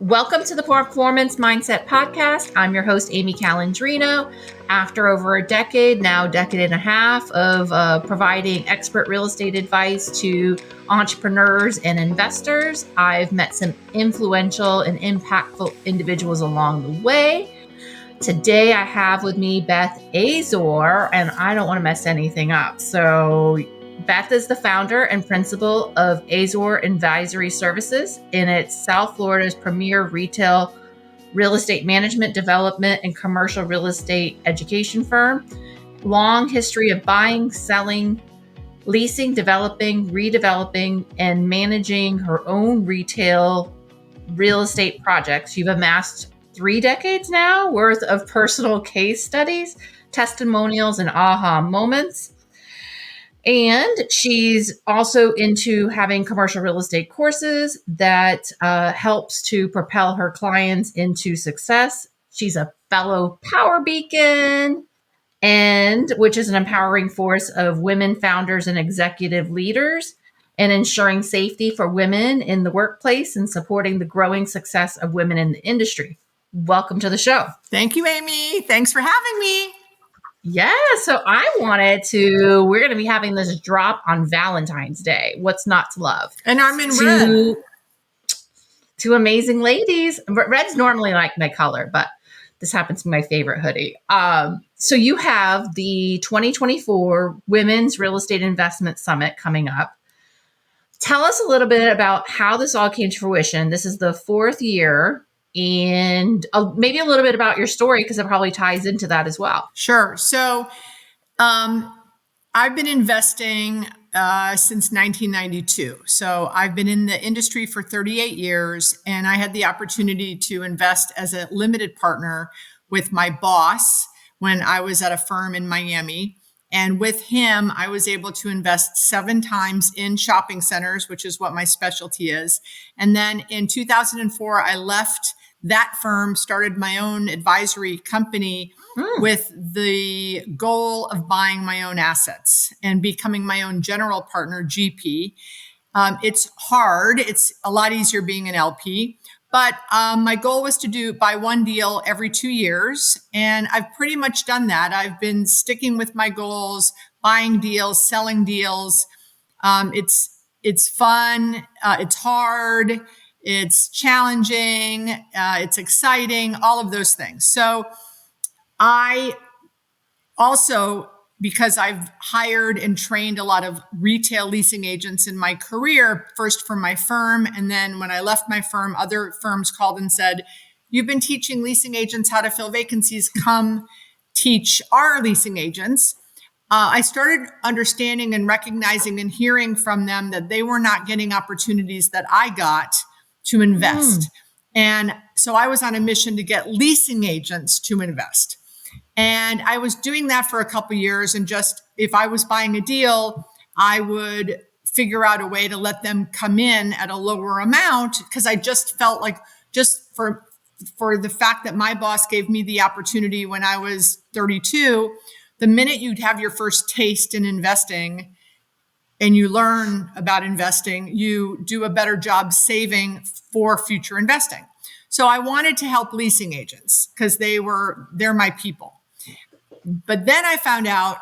Welcome to the Performance Mindset Podcast. I'm your host, Amy Calandrino. After over a decade, now decade and a half of providing expert real estate advice to entrepreneurs and investors, I've met some influential and impactful individuals along the way. Today, I have with me Beth Azor, and I don't want to mess anything up. So Beth is the founder and principal of Azor Advisory Services, and it's South Florida's premier retail real estate management, development, and commercial real estate education firm. Long history of buying, selling, leasing, developing, redeveloping, and managing her own retail real estate projects. You've amassed 3 decades now worth of personal case studies, testimonials, and aha moments. And she's also into having commercial real estate courses that helps to propel her clients into success. She's a fellow Power Beacon, and which is an empowering force of women founders and executive leaders, and ensuring safety for women in the workplace and supporting the growing success of women in the industry. Welcome to the show. Thank you, Amy. Thanks for having me. Yeah, so we're going to be having this drop on Valentine's Day. What's not to love? And I'm in red. Two amazing ladies. Red's normally like my color, but this happens to be my favorite hoodie. So you have the 2024 Women's Real Estate Investment Summit coming up. Tell us a little bit about how this all came to fruition. This is the 4th year. And maybe a little bit about your story, because it probably ties into that as well. Sure. So I've been investing since 1992. So I've been in the industry for 38 years, and I had the opportunity to invest as a limited partner with my boss when I was at a firm in Miami. And with him, I was able to invest 7 times in shopping centers, which is what my specialty is. And then in 2004, I left that firm, started my own advisory company with the goal of buying my own assets and becoming my own general partner, GP. It's hard. It's a lot easier being an LP. But my goal was to buy one deal every 2 years. And I've pretty much done that. I've been sticking with my goals, buying deals, selling deals. It's fun. It's hard. It's challenging. It's exciting, all of those things. So I also, because I've hired and trained a lot of retail leasing agents in my career, first for my firm. And then when I left my firm, other firms called and said, "You've been teaching leasing agents how to fill vacancies. Come teach our leasing agents." I started understanding and recognizing and hearing from them that they were not getting opportunities that I got to invest. And so I was on a mission to get leasing agents to invest. And I was doing that for a couple of years. And just if I was buying a deal, I would figure out a way to let them come in at a lower amount, because I just felt like, just for the fact that my boss gave me the opportunity when I was 32, the minute you'd have your first taste in investing and you learn about investing, you do a better job saving for future investing. So I wanted to help leasing agents because they're my people. But then I found out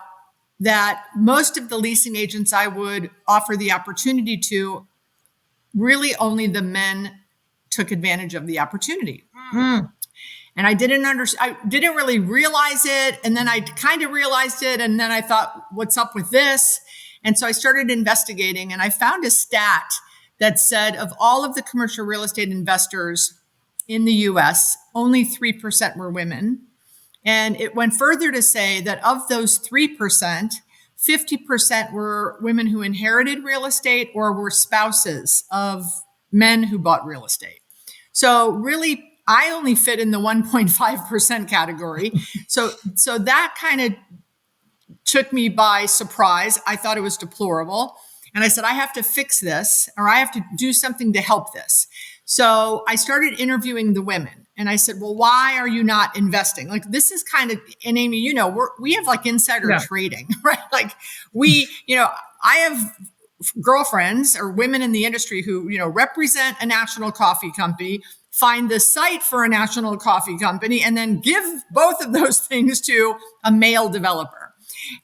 that most of the leasing agents I would offer the opportunity to, really only the men took advantage of the opportunity. And I didn't really realize it. And then I kind of realized it. And then I thought, what's up with this? And so I started investigating, and I found a stat that said of all of the commercial real estate investors in the US, only 3% were women. And it went further to say that of those 3%, 50% were women who inherited real estate or were spouses of men who bought real estate. So really, I only fit in the 1.5% category. So that kind of took me by surprise. I thought it was deplorable. And I said, I have to fix this, or I have to do something to help this. So I started interviewing the women, and I said, well, why are you not investing? Like, this is kind of, and Amy, we have like insider trading, right? Like I have girlfriends or women in the industry who, represent a national coffee company, find the site for a national coffee company, and then give both of those things to a male developer.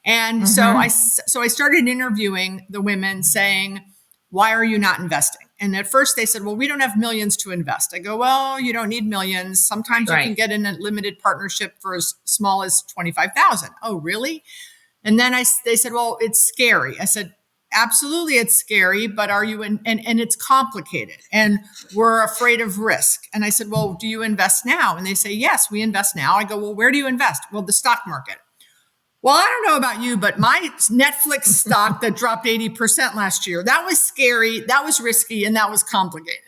And so I started interviewing the women saying, why are you not investing? And at first they said, well, we don't have millions to invest. I go, well, you don't need millions. Sometimes you can get in a limited partnership for as small as 25,000. Oh, really? And then they said, well, it's scary. I said, absolutely, it's scary, but are you and it's complicated and we're afraid of risk. And I said, well, do you invest now? And they say, yes, we invest now. I go, well, where do you invest? Well, the stock market. Well, I don't know about you, but my Netflix stock that dropped 80% last year, that was scary, that was risky, and that was complicated.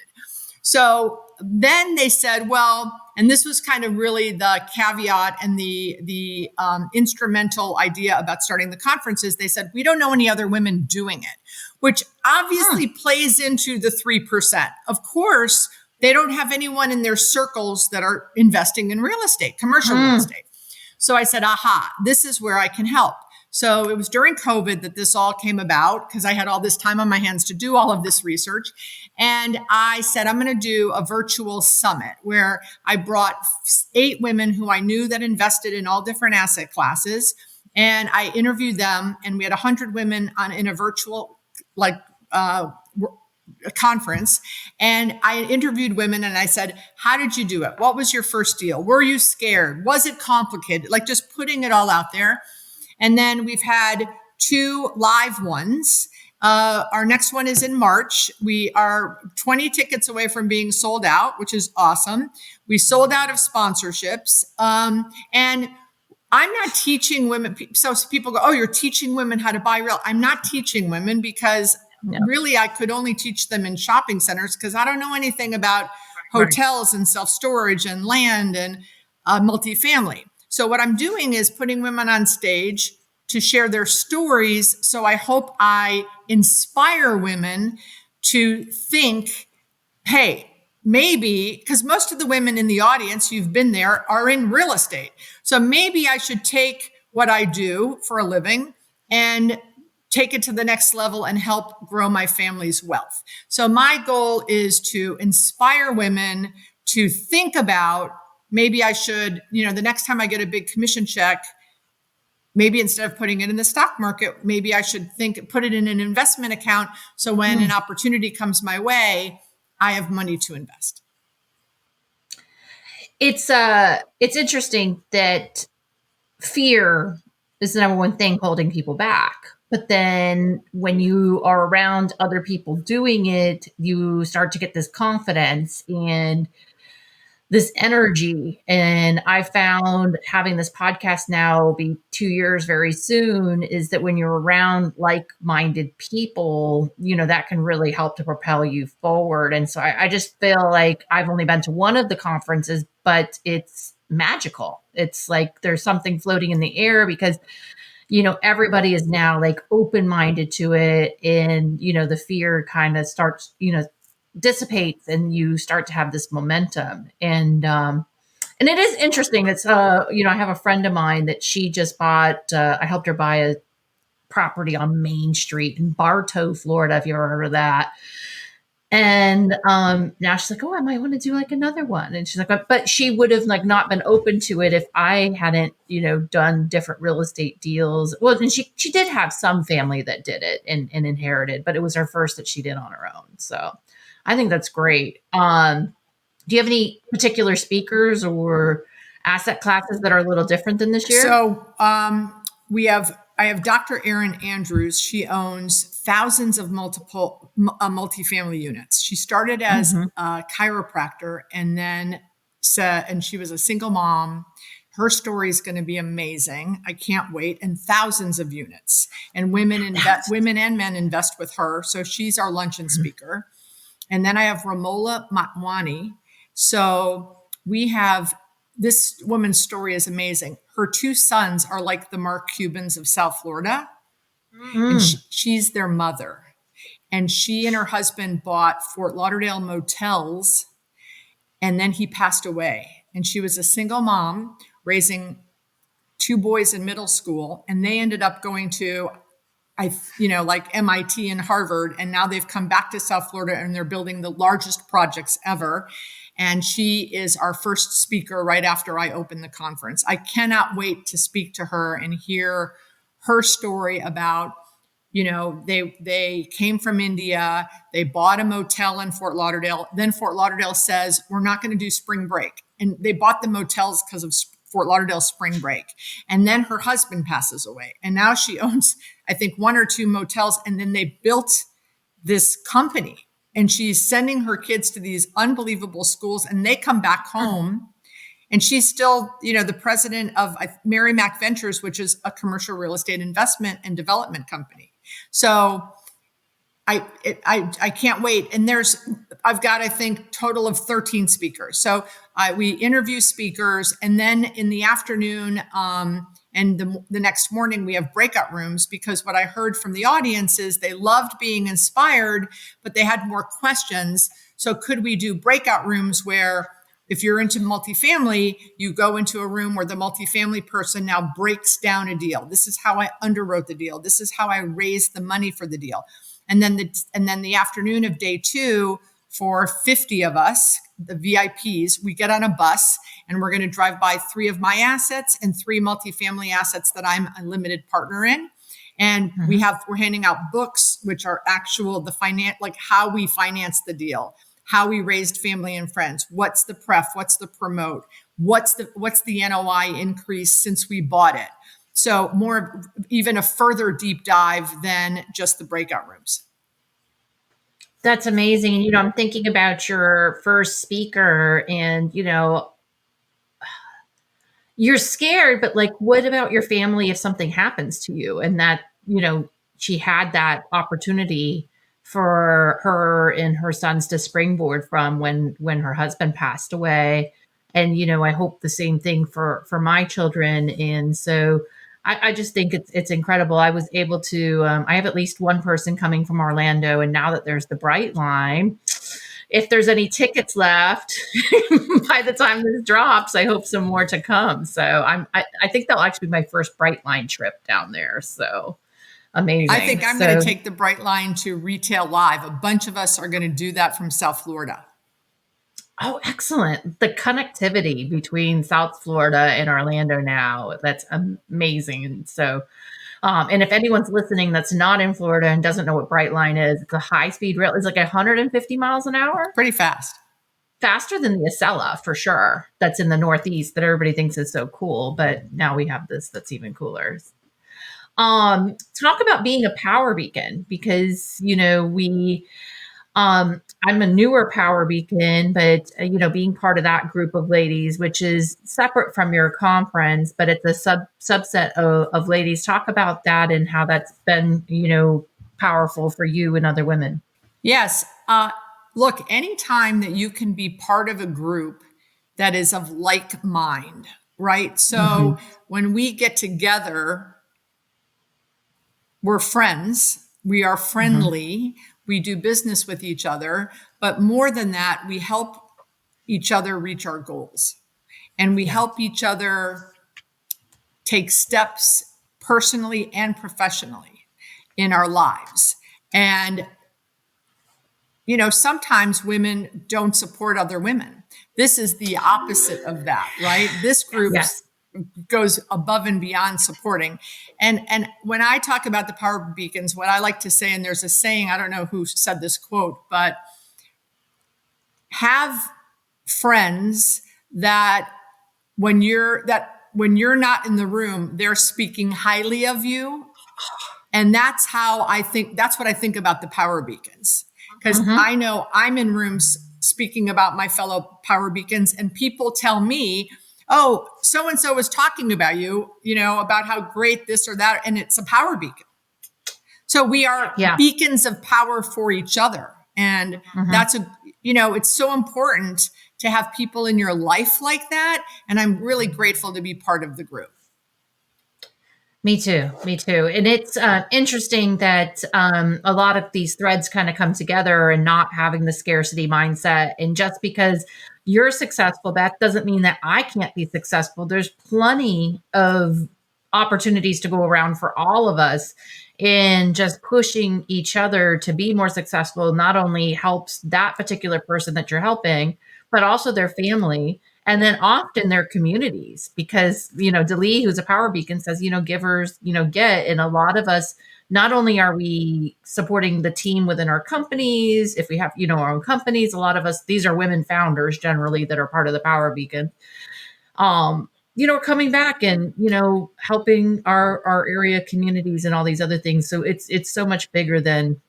So then they said, well, and this was kind of really the caveat and the instrumental idea about starting the conferences. They said, we don't know any other women doing it, which obviously plays into the 3%. Of course, they don't have anyone in their circles that are investing in real estate, commercial real estate. So I said, aha, this is where I can help. So it was during COVID that this all came about because I had all this time on my hands to do all of this research. And I said, I'm going to do a virtual summit where I brought 8 women who I knew that invested in all different asset classes. And I interviewed them, and we had 100 women in a virtual conference. And I interviewed women and I said, how did you do it? What was your first deal? Were you scared? Was it complicated? Like just putting it all out there. And then we've had 2 live ones. Our next one is in March. We are 20 tickets away from being sold out, which is awesome. We sold out of sponsorships. And I'm not teaching women. So people go, oh, you're teaching women how to buy real. I'm not teaching women because really I could only teach them in shopping centers because I don't know anything about hotels and self-storage and land and multifamily. So what I'm doing is putting women on stage to share their stories. So I hope I inspire women to think, hey, maybe, because most of the women in the audience, you've been there, are in real estate. So maybe I should take what I do for a living and take it to the next level and help grow my family's wealth. So my goal is to inspire women to think about, maybe I should, the next time I get a big commission check, maybe instead of putting it in the stock market, maybe I should put it in an investment account. So when an opportunity comes my way, I have money to invest. It's interesting that fear is the number one thing holding people back. But then when you are around other people doing it, you start to get this confidence and this energy. And I found having this podcast now be 2 years very soon is that when you're around like-minded people, that can really help to propel you forward. And so I just feel like I've only been to one of the conferences, but it's magical. It's like there's something floating in the air because everybody is now like open-minded to it. And, the fear kind of starts, dissipates and you start to have this momentum. And it is interesting. It's, I have a friend of mine that she just bought, I helped her buy a property on Main Street in Bartow, Florida, if you ever heard of that. And now she's like, oh, I might want to do like another one. And she's like, but she would have like not been open to it if I hadn't, done different real estate deals. Well, and she did have some family that did it and inherited, but it was her first that she did on her own. So I think that's great. Do you have any particular speakers or asset classes that are a little different than this year? So I have Dr. Erin Andrews. She owns thousands of multifamily units. She started as a chiropractor and she was a single mom. Her story is going to be amazing. I can't wait. And thousands of units, and women and men invest with her. So she's our luncheon speaker. And then I have Ramola Matwani. So we have, this woman's story is amazing. Her 2 sons are like the Mark Cubans of South Florida. And she's their mother. And she and her husband bought Fort Lauderdale motels. And then he passed away. And she was a single mom raising 2 boys in middle school. And they ended up going to, like MIT and Harvard. And now they've come back to South Florida and they're building the largest projects ever. And she is our first speaker right after I open the conference. I cannot wait to speak to her and hear her story about, they came from India, they bought a motel in Fort Lauderdale. Then Fort Lauderdale says, we're not going to do spring break. And they bought the motels because of Fort Lauderdale spring break. And then her husband passes away. And now she owns, I think, one or two motels. And then they built this company. And she's sending her kids to these unbelievable schools. And they come back home. And she's still, the president of Merrimack Ventures, which is a commercial real estate investment and development company. So I can't wait. And I've got, I think, total of 13 speakers. So we interview speakers, and then in the afternoon and the next morning we have breakout rooms, because what I heard from the audience is they loved being inspired, but they had more questions. So could we do breakout rooms where, if you're into multifamily, you go into a room where the multifamily person now breaks down a deal. This is how I underwrote the deal. This is how I raised the money for the deal. And then the afternoon of day 2, for 50 of us, the VIPs, we get on a bus and we're going to drive by 3 of my assets and 3 multifamily assets that I'm a limited partner in. And we're handing out books, which are like how we financed the deal, how we raised family and friends. What's the pref? What's the promote? What's the NOI increase since we bought it? So even a further deep dive than just the breakout rooms. That's amazing. And, I'm thinking about your first speaker and, you're scared, but like, what about your family if something happens to you? And that, she had that opportunity for her and her sons to springboard from when her husband passed away. And, I hope the same thing for my children. And so I just think it's incredible. I was able to, I have at least one person coming from Orlando, and now that there's the Bright Line, if there's any tickets left by the time this drops, I hope some more to come. So I think that'll actually be my first Bright Line trip down there. So amazing. I think I'm going to take the Bright Line to Retail Live. A bunch of us are going to do that from South Florida. Oh, excellent. The connectivity between South Florida and Orlando now, that's amazing. And so, and if anyone's listening that's not in Florida and doesn't know what Bright Line is, it's a high-speed rail. It's like 150 miles an hour. Pretty fast. Faster than the Acela, for sure. That's in the Northeast that everybody thinks is so cool. But now we have this that's even cooler. Talk about being a power beacon, because, I'm a newer power beacon, but, being part of that group of ladies, which is separate from your conference, but it's a subset of ladies. Talk about that and how that's been, powerful for you and other women. Yes. Look, anytime that you can be part of a group that is of like mind, right? So when we get together, we're friends, we are friendly, we do business with each other, but more than that, we help each other reach our goals, and we help each other take steps personally and professionally in our lives. And, sometimes women don't support other women. This is the opposite of that, right? This group goes above and beyond supporting. And when I talk about the power beacons, what I like to say, and there's a saying, I don't know who said this quote, but have friends that when you're not in the room, they're speaking highly of you. And that's what I think about the power beacons. Because I know I'm in rooms speaking about my fellow power beacons, and people tell me, oh, so-and-so was talking about you, about how great this or that, and it's a power beacon. So we are beacons of power for each other. And that's it's so important to have people in your life like that. And I'm really grateful to be part of the group. Me too. And it's interesting that a lot of these threads kind of come together, and not having the scarcity mindset. And just because you're successful, Beth, doesn't mean that I can't be successful. There's plenty of opportunities to go around for all of us, and just pushing each other to be more successful not only helps that particular person that you're helping, but also their family. And then often their communities, because, Delee, who's a power beacon, says, givers, get. And a lot of us, not only are we supporting the team within our companies, if we have, our own companies, a lot of us, these are women founders generally that are part of the power beacon. Coming back and, helping our area communities and all these other things. So it's so much bigger than,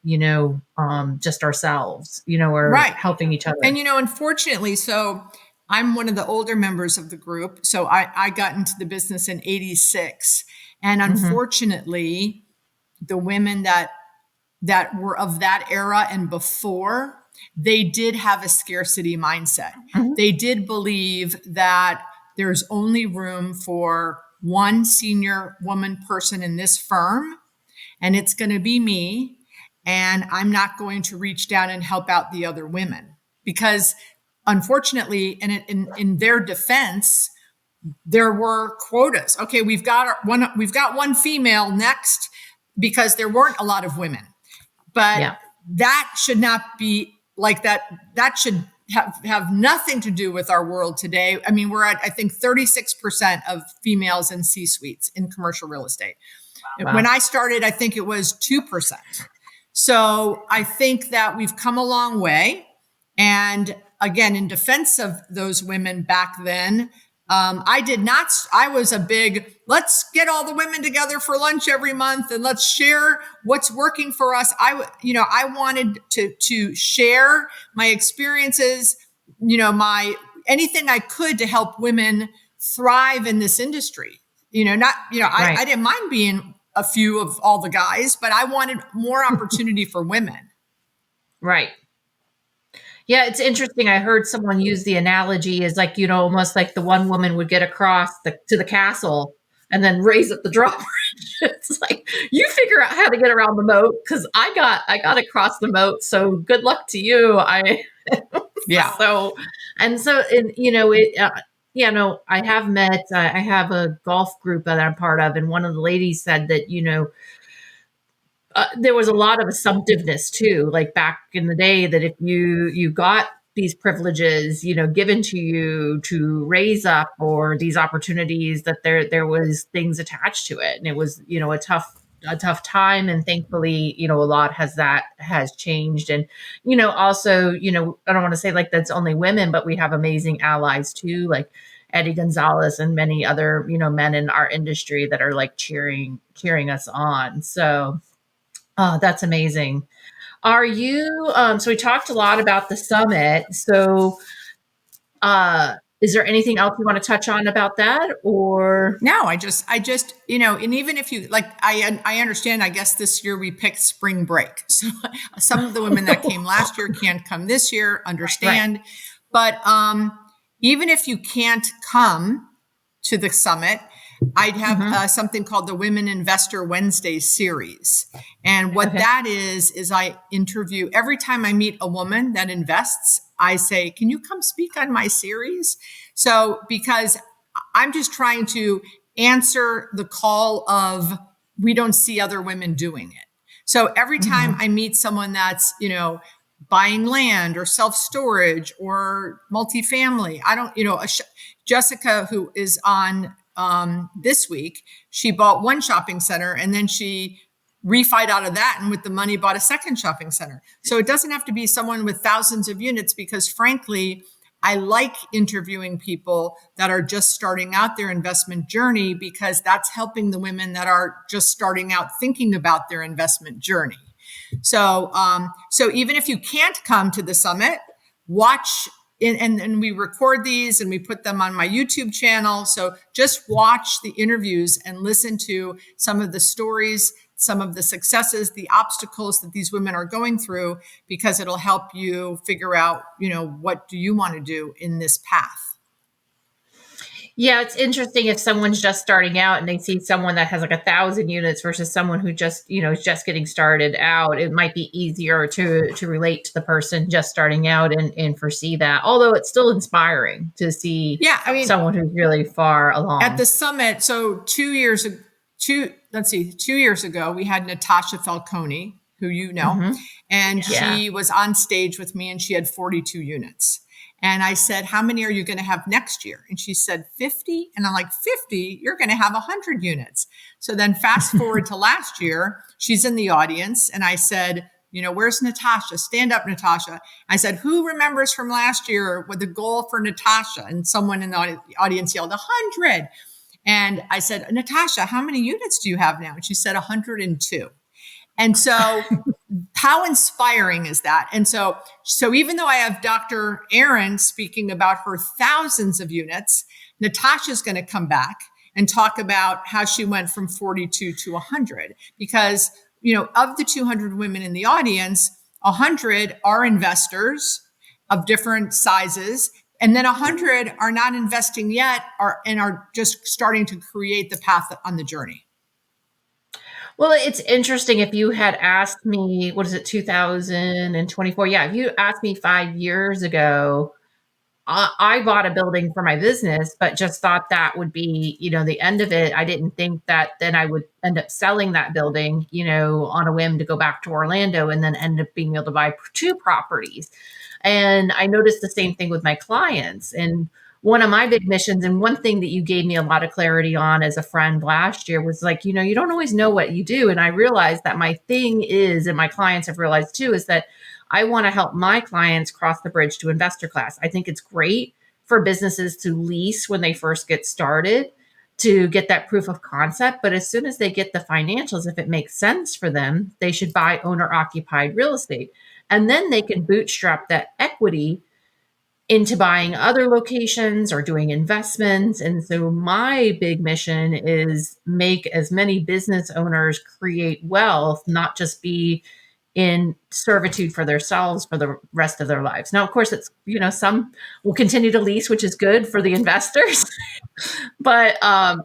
just ourselves, or Right. helping each other. And, unfortunately, so I'm one of the older members of the group. So I got into the business in 86. And unfortunately, the women that were of that era and before, they did have a scarcity mindset. They did believe that there's only room for one senior woman person in this firm, and it's going to be me. And I'm not going to reach down and help out the other women because, unfortunately, and in their defense, there were quotas. Okay, we've got one female next because there weren't a lot of women. But that should not be like that. That should have nothing to do with our world today. I mean, we're at, I think, 36% of females in C-suites in commercial real estate. Wow. When I started, I think it was 2%. So I think that we've come a long way. And again, in defense of those women back then, I was a big, let's get all the women together for lunch every month and let's share what's working for us. I wanted to share my experiences, anything I could to help women thrive in this industry. I didn't mind being a few of all the guys, but I wanted more opportunity for women. Right. Yeah, it's interesting. I heard someone use the analogy as like, almost like the one woman would get across to the castle and then raise up the drawbridge. It's like, you figure out how to get around the moat because I got across the moat. So good luck to you. Yeah. I have met, I have a golf group that I'm part of. And one of the ladies said that, there was a lot of assumptiveness too, like back in the day, that if you got these privileges, given to you to raise up, or these opportunities, that there was things attached to it, and it was a tough time. And thankfully, a lot has changed. And also, I don't want to say like that's only women, but we have amazing allies too, like Eddie Gonzalez and many other men in our industry that are like cheering us on. So. Oh, that's amazing. Are you, so we talked a lot about the summit. So, is there anything else you want to touch on about that, or? No, I just, and even if you like, I understand, I guess this year we picked spring break. So some of the women that came last year can't come this year, understand. Right. But, even if you can't come to the summit, I'd have something called the Women Investor Wednesday series. And what that is I interview, every time I meet a woman that invests, I say, can you come speak on my series? So, because I'm just trying to answer the call of, we don't see other women doing it. So every time I meet someone that's, buying land or self-storage or multifamily, Jessica, who is on this week, she bought one shopping center and then she refied out of that, and with the money bought a second shopping center. So it doesn't have to be someone with thousands of units, because frankly, I like interviewing people that are just starting out their investment journey, because that's helping the women that are just starting out thinking about their investment journey. So even if you can't come to the summit, watch. And we record these and we put them on my YouTube channel. So just watch the interviews and listen to some of the stories, some of the successes, the obstacles that these women are going through, because it'll help you figure out, what do you want to do in this path? Yeah, it's interesting if someone's just starting out and they see someone that has like 1,000 units versus someone who just, is just getting started out. It might be easier to relate to the person just starting out and foresee that. Although it's still inspiring to see someone who's really far along. At the summit, so 2 years ago, we had Natasha Falcone, who and she was on stage with me, and she had 42 units. And I said, how many are you going to have next year? And she said, 50. And I'm like, 50? You're going to have 100 units. So then fast forward to last year, she's in the audience. And I said, where's Natasha? Stand up, Natasha. I said, who remembers from last year what the goal for Natasha? And someone in the audience yelled, 100. And I said, Natasha, how many units do you have now? And she said, 102. And so how inspiring is that? And so even though I have Dr. Erin speaking about her thousands of units, Natasha's going to come back and talk about how she went from 42 to 100 because, of the 200 women in the audience, 100 are investors of different sizes. And then 100 are not investing yet and are just starting to create the path on the journey. Well, it's interesting. If you had asked me, 2024? Yeah, if you asked me 5 years ago, I bought a building for my business, but just thought that would be, the end of it. I didn't think that then I would end up selling that building, on a whim to go back to Orlando and then end up being able to buy 2 properties. And I noticed the same thing with my clients. And one of my big missions, and one thing that you gave me a lot of clarity on as a friend last year was like, you don't always know what you do. And I realized that my thing is, and my clients have realized too, is that I want to help my clients cross the bridge to investor class. I think it's great for businesses to lease when they first get started to get that proof of concept. But as soon as they get the financials, if it makes sense for them, they should buy owner occupied real estate. And then they can bootstrap that equity into buying other locations or doing investments. And so my big mission is make as many business owners create wealth, not just be in servitude for themselves for the rest of their lives. Now, of course, it's, some will continue to lease, which is good for the investors. But, I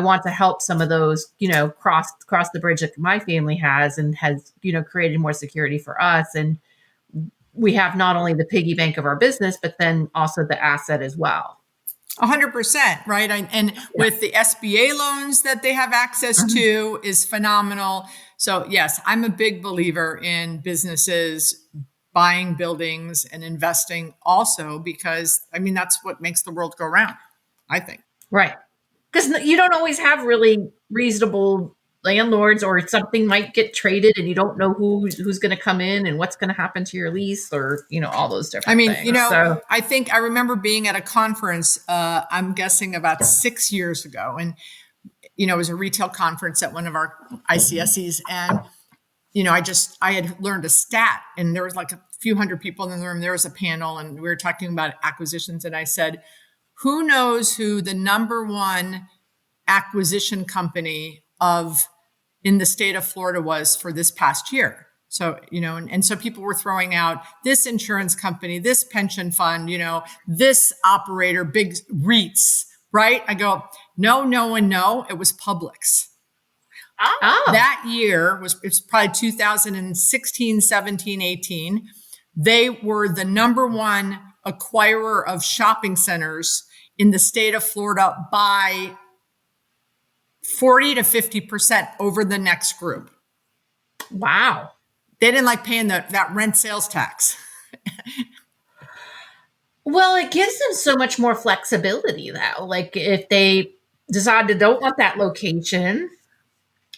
want to help some of those, cross the bridge that my family has and has, created more security for us. And we have not only the piggy bank of our business, but then also the asset as well. 100%, right? And with the SBA loans that they have access to is phenomenal. So yes, I'm a big believer in businesses buying buildings and investing also because, that's what makes the world go round, I think. Right. Because you don't always have really reasonable landlords, or something might get traded and you don't know who's going to come in and what's going to happen to your lease, or all those different things. So I think I remember being at a conference, I'm guessing about 6 years ago, and it was a retail conference at one of our ICSEs, and I had learned a stat, and there was like a few hundred people in the room. There was a panel, and we were talking about acquisitions, and I said, who knows who the number one acquisition company in the state of Florida was for this past year? So, and so people were throwing out this insurance company, this pension fund, this operator, big REITs, right? I go, no, it was Publix. Oh. That year it's probably 2016, 17, 18. They were the number one acquirer of shopping centers in the state of Florida by 40 to 50% over the next group. Wow. They didn't like paying that rent sales tax. Well, it gives them so much more flexibility, though. Like if they decide they don't want that location,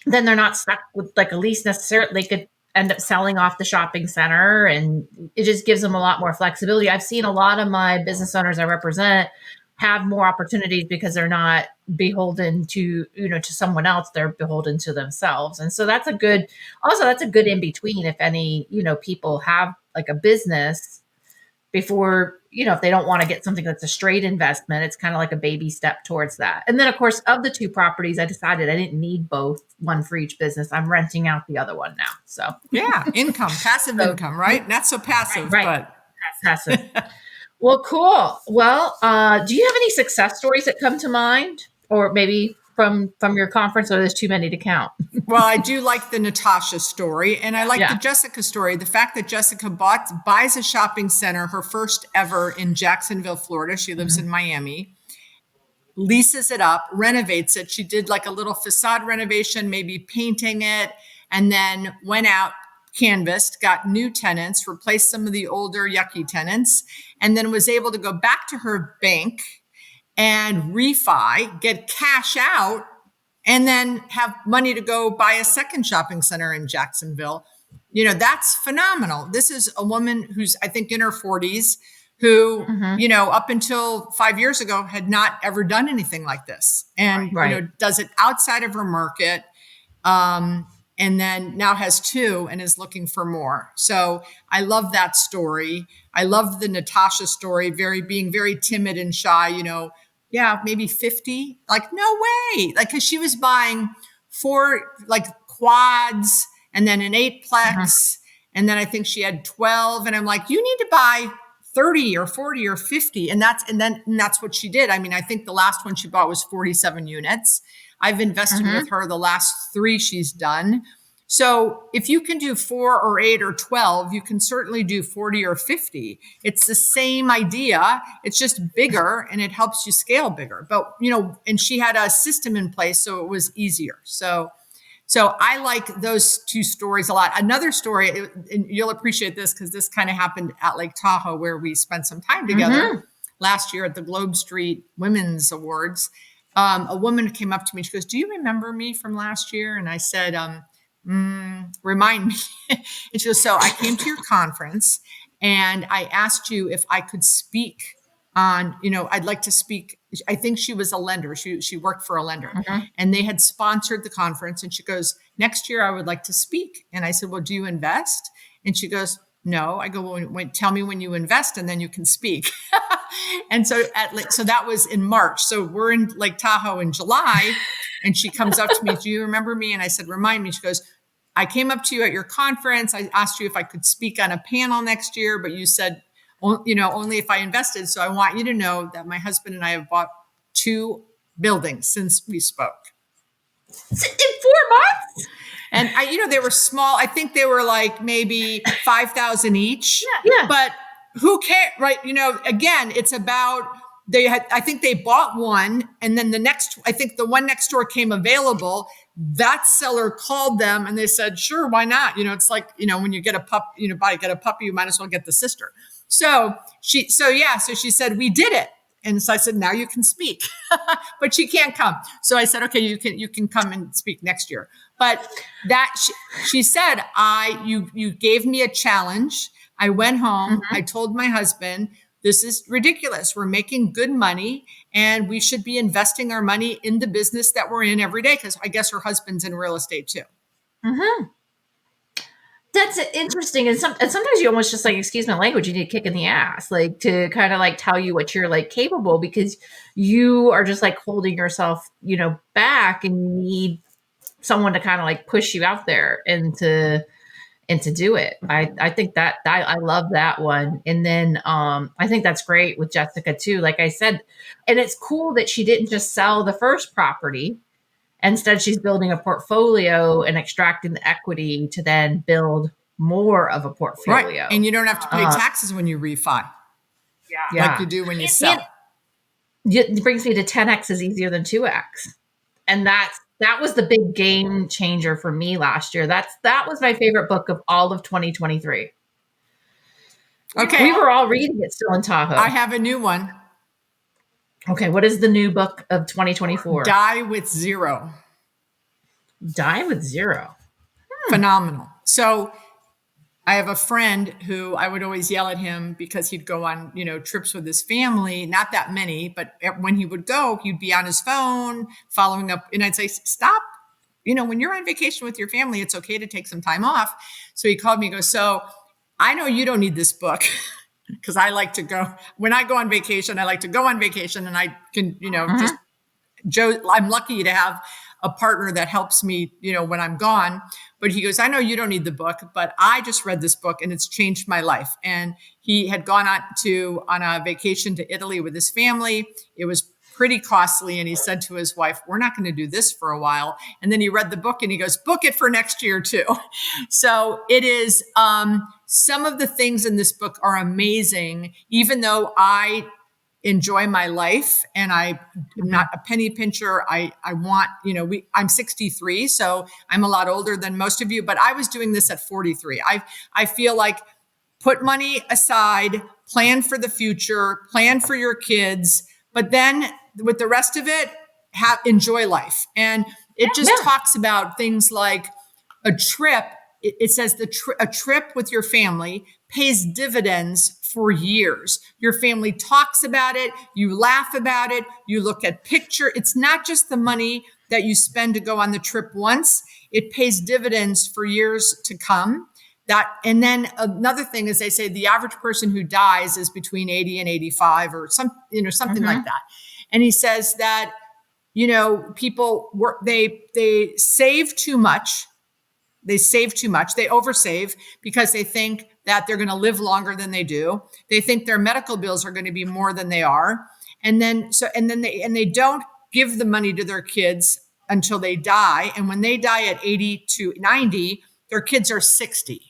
then they're not stuck with like a lease necessarily. They could end up selling off the shopping center, and it just gives them a lot more flexibility. I've seen a lot of my business owners I represent have more opportunities because they're not beholden to, to someone else. They're beholden to themselves. And so that's a good in between. If any, people have like a business before, if they don't want to get something that's a straight investment, it's kind of like a baby step towards that. And then of course, of the 2 properties, I decided I didn't need both, one for each business. I'm renting out the other one now. So yeah, passive income, right? Not so passive, right. But passive. Well, cool. Well, do you have any success stories that come to mind, or maybe from your conference, or there's too many to count? Well, I do like the Natasha story, and I like the Jessica story. The fact that Jessica buys a shopping center, her first ever in Jacksonville, Florida. She lives in Miami. Leases it up, renovates it. She did like a little facade renovation, maybe painting it, and then went out, canvassed, got new tenants, replaced some of the older yucky tenants, and then was able to go back to her bank and refi, get cash out, and then have money to go buy a second shopping center in Jacksonville. That's phenomenal. This is a woman who's, I think, in her 40s, who, up until 5 years ago had not ever done anything like this. And, Right. does it outside of her market. And then now has two and is looking for more. So I love that story. I love the Natasha story, being very timid and shy, maybe 50, like, no way. Like, cause she was buying 4 like quads and then an 8-plex. And then I think she had 12. And I'm like, you need to buy 30 or 40 or 50. And that's what she did. I mean, I think the last one she bought was 47 units. I've invested with her the last 3 she's done. So if you can do 4 or 8 or 12, you can certainly do 40 or 50. It's the same idea. It's just bigger and it helps you scale bigger. But, and she had a system in place, so it was easier. So I like those 2 stories a lot. Another story, and you'll appreciate this because this kind of happened at Lake Tahoe, where we spent some time together last year at the Globe Street Women's Awards. A woman came up to me. She goes, "Do you remember me from last year?" And I said, remind me. And she goes, "So I came to your conference and I asked you if I could speak on, I'd like to speak." I think she was a lender. She worked for a lender and they had sponsored the conference. And she goes, "Next year I would like to speak." And I said, "Well, do you invest?" And she goes, "No." I go, "Well, tell me when you invest and then you can speak." And so that was in March. So we're in Lake Tahoe in July. And she comes up to me, "Do you remember me?" And I said, "Remind me." She goes, "I came up to you at your conference. I asked you if I could speak on a panel next year, but you said, only if I invested. So I want you to know that my husband and I have bought 2 buildings since we spoke." In 4 months? And they were small. I think they were like maybe 5,000 each. Yeah. But who cares, right? Again, it's about, I think they bought one, and then I think the one next door came available. That seller called them and they said, "Sure, why not?" It's like, when you get a puppy, get a puppy, you might as well get the sister. So she said, "We did it." And so I said, "Now you can speak," but she can't come. So I said, "Okay, you can come and speak next year." But she said, you gave me a challenge. I went home. I told my husband, "This is ridiculous. We're making good money and we should be investing our money in the business that we're in every day." Because I guess her husband's in real estate too. That's interesting. And sometimes you almost just, like, excuse my language, you need a kick in the ass, like, to kind of like tell you what you're like capable, because you are just like holding yourself, back, and you need someone to kind of like push you out there and to do it. I think that I love that one. And then I think that's great with Jessica too. Like I said, and it's cool that she didn't just sell the first property. Instead, she's building a portfolio and extracting the equity to then build more of a portfolio. Right. And you don't have to pay taxes when you refi. Like you do when you sell. It brings me to 10x is easier than 2x. And that was the big game changer for me last year. That was my favorite book of all of 2023. Okay. We were all reading it still in Tahoe. I have a new one. Okay. What is the new book of 2024? Die with Zero. Die with Zero. Phenomenal. So I have a friend who I would always yell at him because he'd go on, trips with his family, not that many, but when he would go, he'd be on his phone following up. And I'd say, "Stop. When you're on vacation with your family, it's okay to take some time off." So he called me and goes, "So I know you don't need this book." Because I like to go, when I go on vacation, I like to go on vacation, and I can, I'm lucky to have a partner that helps me, when I'm gone. But he goes, "I know you don't need the book, but I just read this book and it's changed my life." And he had gone on a vacation to Italy with his family. It was pretty costly. And he said to his wife, "We're not going to do this for a while." And then he read the book and he goes, "Book it for next year too." So it is, some of the things in this book are amazing, even though I enjoy my life, and I'm not a penny pincher. I want, I'm 63, so I'm a lot older than most of you, but I was doing this at 43. I feel like put money aside, plan for the future, plan for your kids, but then with the rest of it, enjoy life. And it just talks about things like a trip. It says a trip with your family pays dividends for years. Your family talks about it. You laugh about it. You look at picture. It's not just the money that you spend to go on the trip once. It pays dividends for years to come. And then another thing is they say the average person who dies is between 80 and 85 or something like that. And he says that, people they save too much. They save too much. They oversave because they think that they're going to live longer than they do. They think their medical bills are going to be more than they are. And then they don't give the money to their kids until they die. And when they die at 80 to 90, their kids are 60.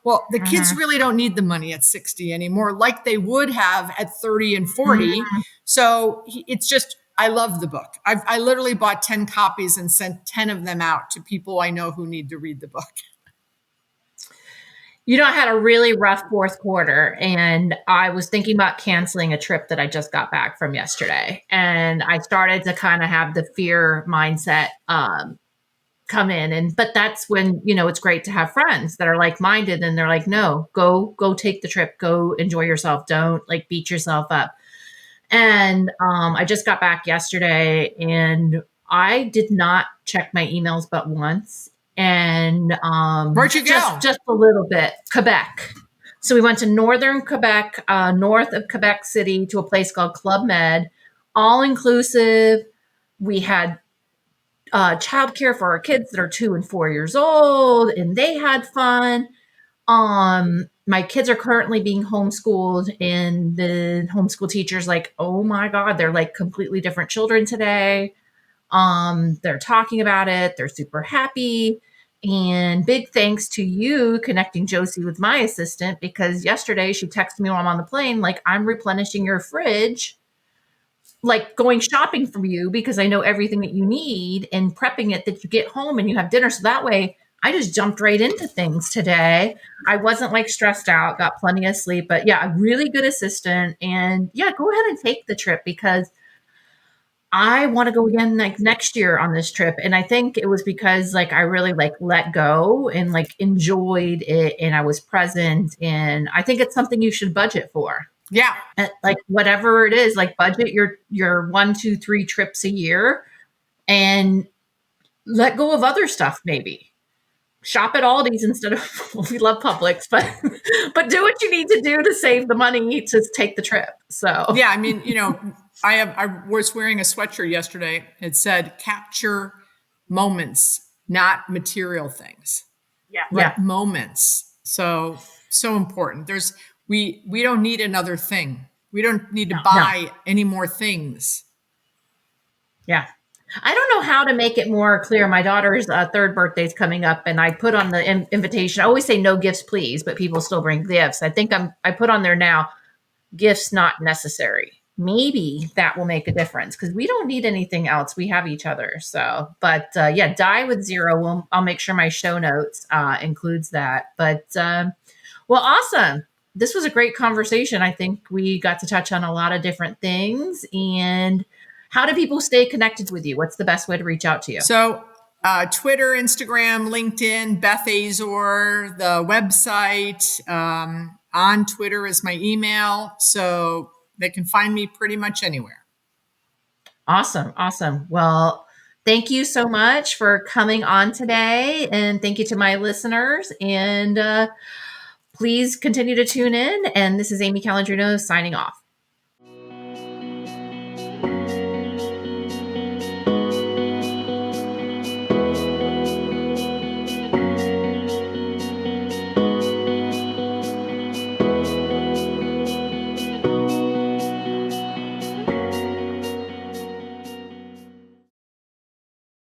Well, the kids really don't need the money at 60 anymore, like they would have at 30 and 40. So it's just, I love the book. I literally bought 10 copies and sent 10 of them out to people I know who need to read the book. I had a really rough fourth quarter, and I was thinking about canceling a trip that I just got back from yesterday. And I started to kind of have the fear mindset come in. But that's when, it's great to have friends that are like-minded, and they're like, no, go take the trip, go enjoy yourself. Don't beat yourself up. And I just got back yesterday, and I did not check my emails but once. And where'd you go? Just a little bit. Quebec. So we went to northern Quebec, north of Quebec City, to a place called Club Med, all inclusive. We had childcare for our kids that are 2 and 4 years old, and they had fun. My kids are currently being homeschooled, and the homeschool teacher's like, oh my God, they're like completely different children today. They're talking about it. They're super happy. And big thanks to you connecting Josie with my assistant, because yesterday she texted me while I'm on the plane, like, I'm replenishing your fridge, like going shopping for you because I know everything that you need, and prepping it that you get home and you have dinner. So that way I just jumped right into things today. I wasn't stressed out, got plenty of sleep, but yeah, a really good assistant. And yeah, go ahead and take the trip, because I want to go again next year on this trip. And I think it was because I really let go and enjoyed it, and I was present. And I think it's something you should budget for. Yeah. Whatever it is, budget your 1, 2, 3 trips a year, and let go of other stuff. Maybe shop at Aldi's instead of, we love Publix, but do what you need to do to save the money to take the trip. So yeah, I mean, I was wearing a sweatshirt yesterday. It said capture moments, not material things. Yeah. Moments. So important. We don't need another thing. We don't need to buy any more things. Yeah. I don't know how to make it more clear. My daughter's third birthday is coming up, and I put on the invitation. I always say no gifts, please, but people still bring gifts. I think I put on there now, gifts not necessary. Maybe that will make a difference, because we don't need anything else. We have each other. So, but yeah, die with zero. I'll make sure my show notes includes that. But well, awesome. This was a great conversation. I think we got to touch on a lot of different things. And how do people stay connected with you? What's the best way to reach out to you? So Twitter, Instagram, LinkedIn, Beth Azor, the website, on Twitter is my email. So they can find me pretty much anywhere. Awesome. Well, thank you so much for coming on today. And thank you to my listeners. And please continue to tune in. And this is Amy Calandrino signing off.